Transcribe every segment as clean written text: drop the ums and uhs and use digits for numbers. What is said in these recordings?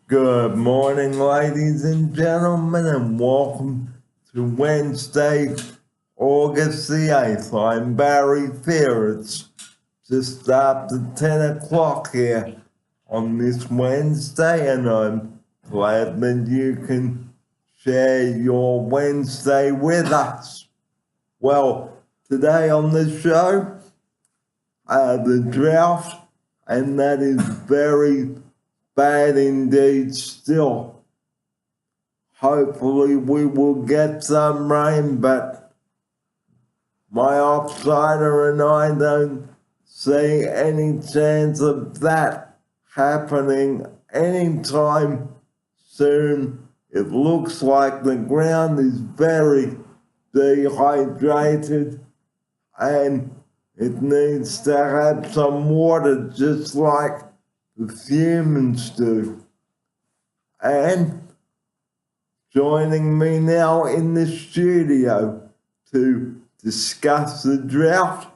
Good morning, ladies and gentlemen, and welcome to Wednesday, August the 8th. I'm Barry Fear. It's just after 10 o'clock here on this Wednesday, and I'm glad that you can share your Wednesday with us. Well, today on the show, the drought, and that is very bad indeed still. Hopefully we will get some rain, but my offsider and I don't see any chance of that happening anytime soon. It looks like the ground is very dehydrated and it needs to have some water just like the humans do. And joining me now in the studio to discuss the drought,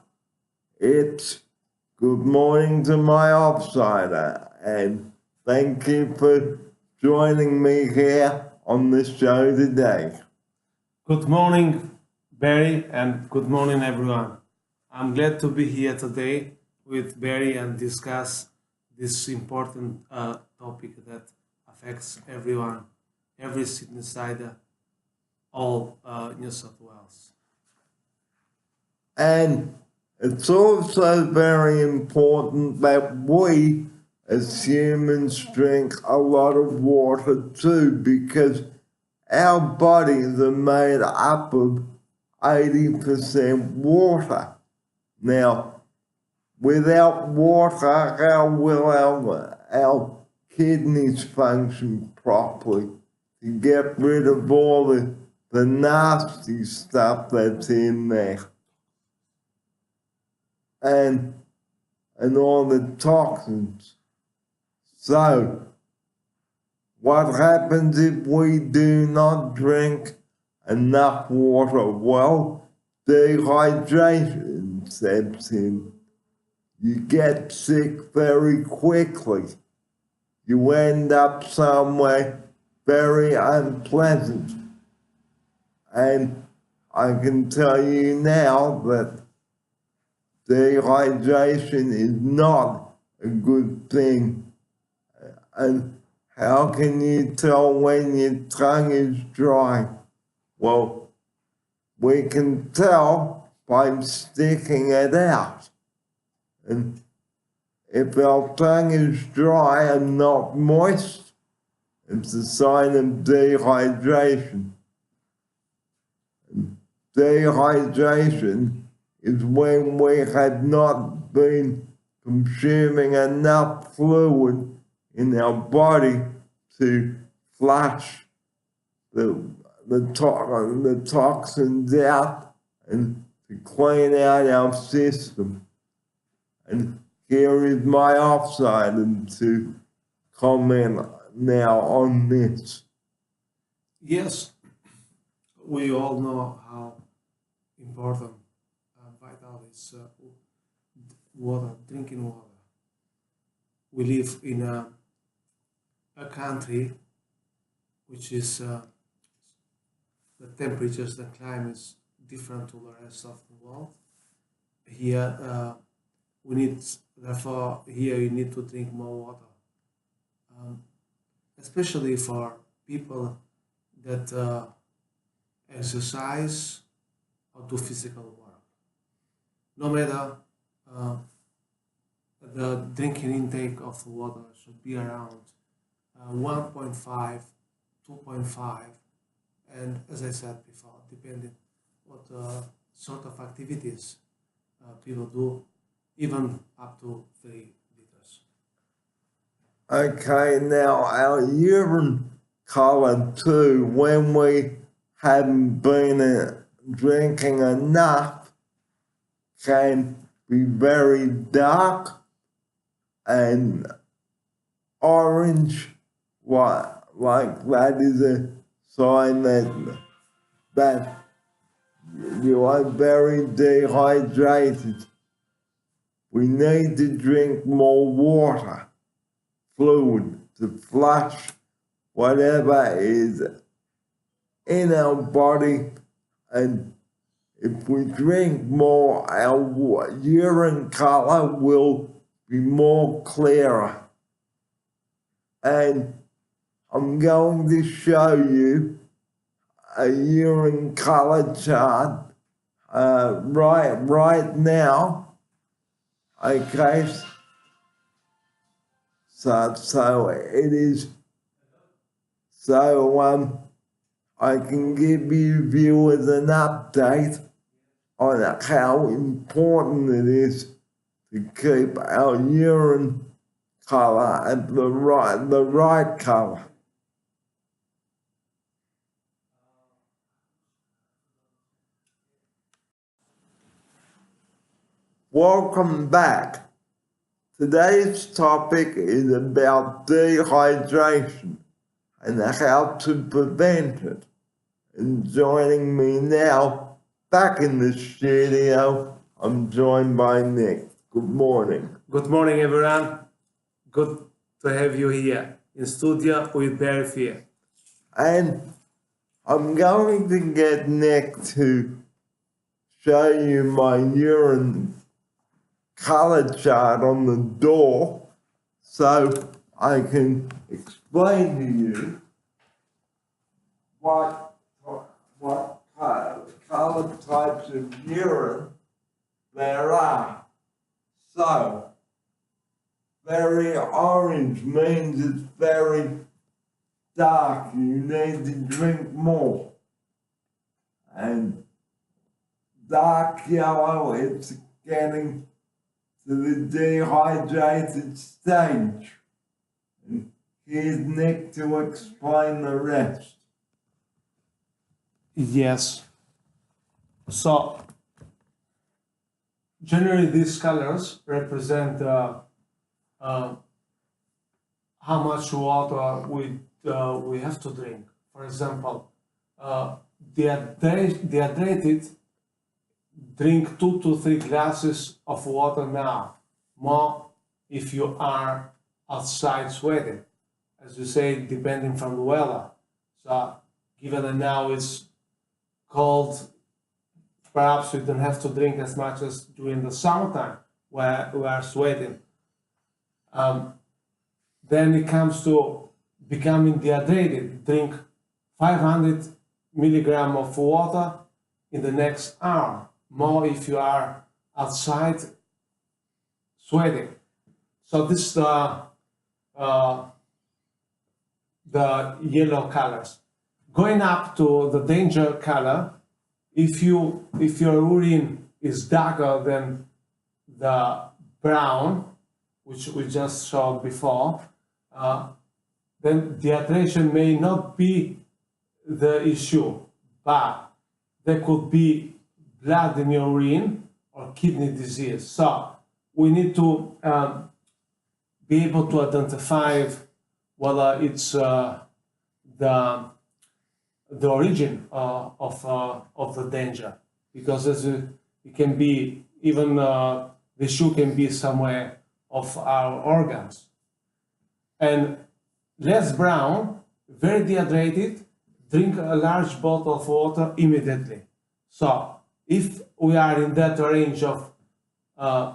it's good morning to my offsider, and thank you for joining me here on the show today. Good morning, Barry, and good morning, everyone. I'm glad to be here today with Barry and discuss this important topic that affects everyone, every Sydneysider, all New South Wales. And it's also very important that we as humans drink a lot of water too, because our bodies are made up of 80% water. Now, without water, how will our kidneys function properly to get rid of all the nasty stuff that's in there? And all the toxins. So, what happens if we do not drink enough water? Well, dehydration sets in. You get sick very quickly. You end up somewhere very unpleasant. And I can tell you now that dehydration is not a good thing. And how can you tell when your tongue is dry? Well, we can tell by sticking it out. And if our tongue is dry and not moist, it's a sign of dehydration. And dehydration is when we have not been consuming enough fluid in our body to flush the toxins out and to clean out our system. And here is my offsider to comment now on this. Yes, we all know how important vital is water, drinking water. We live in a country which is the temperatures, the climate is different to the rest of the world. Here, we need, therefore, here you need to drink more water, um, especially for people that exercise or do physical work. No matter uh, the drinking intake of water should be around 1.5, 2.5, and as I said before, depending what sort of activities people do, even up to 3 liters. Okay, now our urine color too, when we haven't been drinking enough, can be very dark and orange, like that is a sign that you are very dehydrated. We need to drink more water, fluid, to flush whatever is in our body, and if we drink more, our urine color will be more clearer. And I'm going to show you a urine color chart right now. Okay, so it is, so I can give you viewers an update on how important it is to keep our urine color at the right color. Welcome back. Today's topic is about dehydration and how to prevent it. And joining me now, back in the studio, I'm joined by Nick. Good morning. Good morning, everyone. Good to have you here in studio with Barry Fear. And I'm going to get Nick to show you my urine color chart on the door so I can explain to you what color types of urine there are. So, very orange means it's very dark, you need to drink more. And dark yellow, it's getting to the dehydrated stage. And here's Nick to explain the rest. Yes. So, generally these colors represent how much water we have to drink. For example, dehydrated drink 2 to 3 glasses of water now, more if you are outside sweating, as you say, depending from the weather. So, given that now it's cold, perhaps you don't have to drink as much as during the summertime where we are sweating. Then it comes to becoming dehydrated. Drink 500 milligrams of water in the next hour, more if you are outside sweating. So this is the yellow colors. Going up to the danger color, if your urine is darker than the brown, which we just showed before, then dehydration may not be the issue, but there could be blood in your urine or kidney disease. So we need to be able to identify whether it's the origin of the danger, because it can be even the issue can be somewhere of our organs. And less brown, very dehydrated, drink a large bottle of water immediately. So if we are in that range of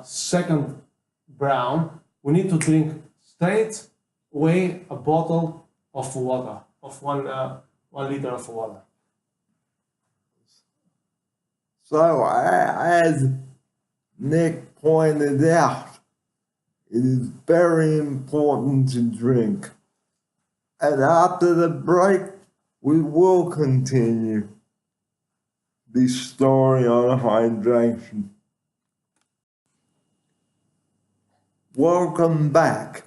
second brown, we need to drink straight away a bottle of water, of 1 liter of water. So, as Nick pointed out, it is very important to drink. And after the break, we will continue this story on hydration. Welcome back.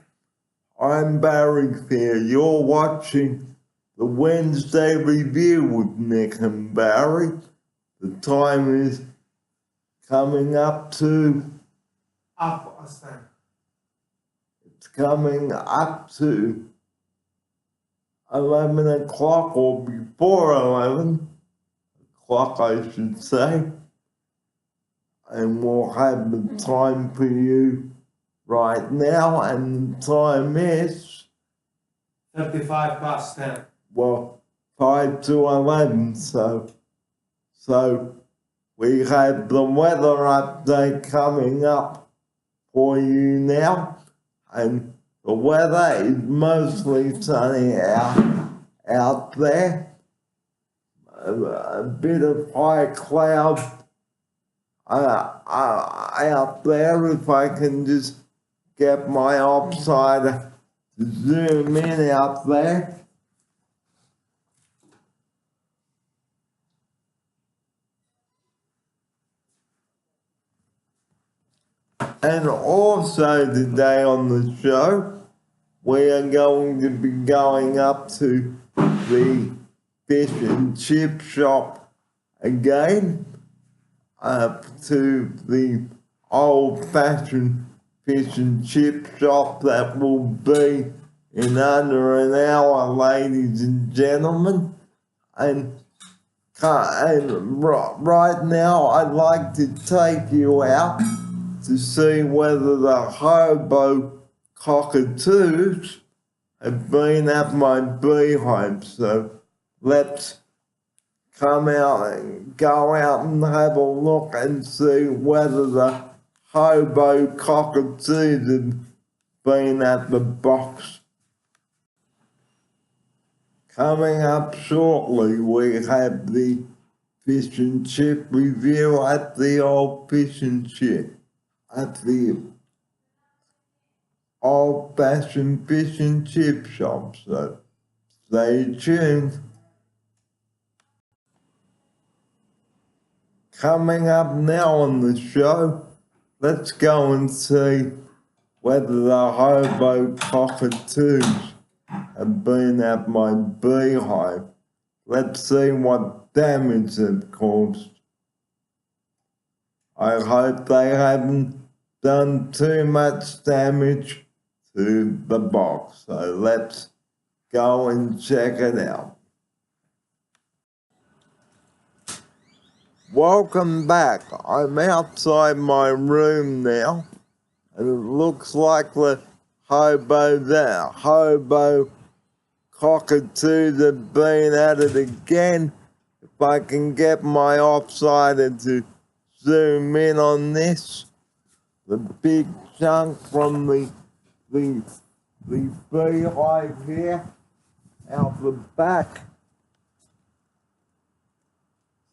I'm Barry Fear. You're watching the Wednesday Review with Nick and Barry. The time is coming up to... It's coming up to 11 o'clock, or before 11 o'clock, I should say. And we'll have the time for you right now, and the time is 35 past 10. Well, 5 to 11, so we have the weather update coming up for you now, and the weather is mostly sunny out there. A bit of high cloud out there. If I can just get my opsider to zoom in out there. And also today on the show, we are going to be going up to the fish and chip shop again, to the old-fashioned fish and chip shop that will be in under an hour, ladies and gentlemen. And right now, I'd like to take you out to see whether the hobo cockatoos have been at my beehive. So let's come out and go out and have a look and see whether the hobo cockatoos have been at the box. Coming up shortly, we have the fish and chip review at the old fish and chip, at the old-fashioned fish and chip shop, so stay tuned. Coming up now on the show, let's go and see whether the hobo cockatoos have been at my beehive. Let's see what damage they've caused. I hope they haven't done too much damage to the box. So let's go and check it out. Welcome back. I'm outside my room now, and it looks like the hobo cockatoos have been at it again. If I can get my offsider to zoom in on this, the big chunk from the beehive here out the back.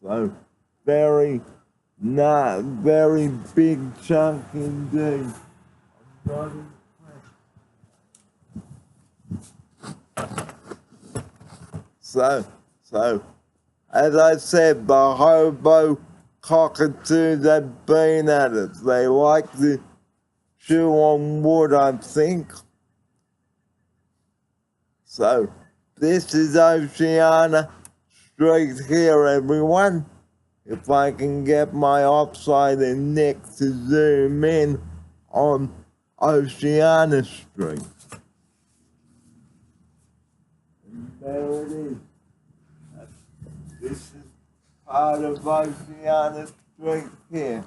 So very big chunk indeed. So as I said, the hobo cockatoos have been at it. They like to chew on wood, I think. So this is Oceana Street here, everyone. If I can get my offsider Nick to zoom in on Oceana Street. And there it is. This is part of Oceana Street here.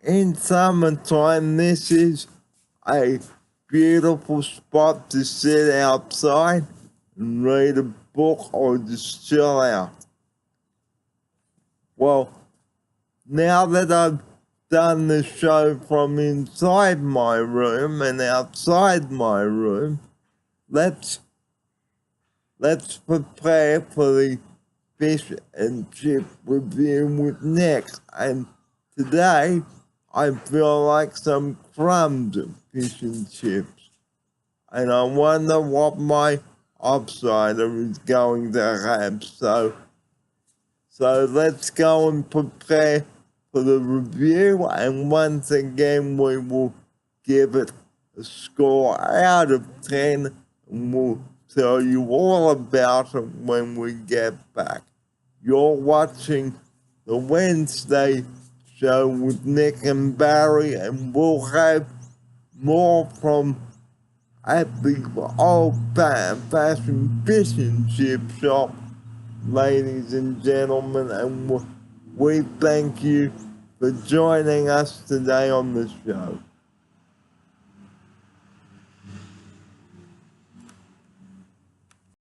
In summertime, this is a beautiful spot to sit outside and read a book or just chill out. Well, now that I've done the show from inside my room and outside my room, let's prepare for the fish and chip review with Nick. And today, I feel like some crumbs of fish and chips. And I wonder what my offsider is going to have. So let's go and prepare for the review. And once again, we will give it a score out of 10. And we'll tell you all about it when we get back. You're watching the Wednesday show with Nick and Barry, and we'll have more from at the old-fashioned fish and chip shop, ladies and gentlemen, and we thank you for joining us today on the show.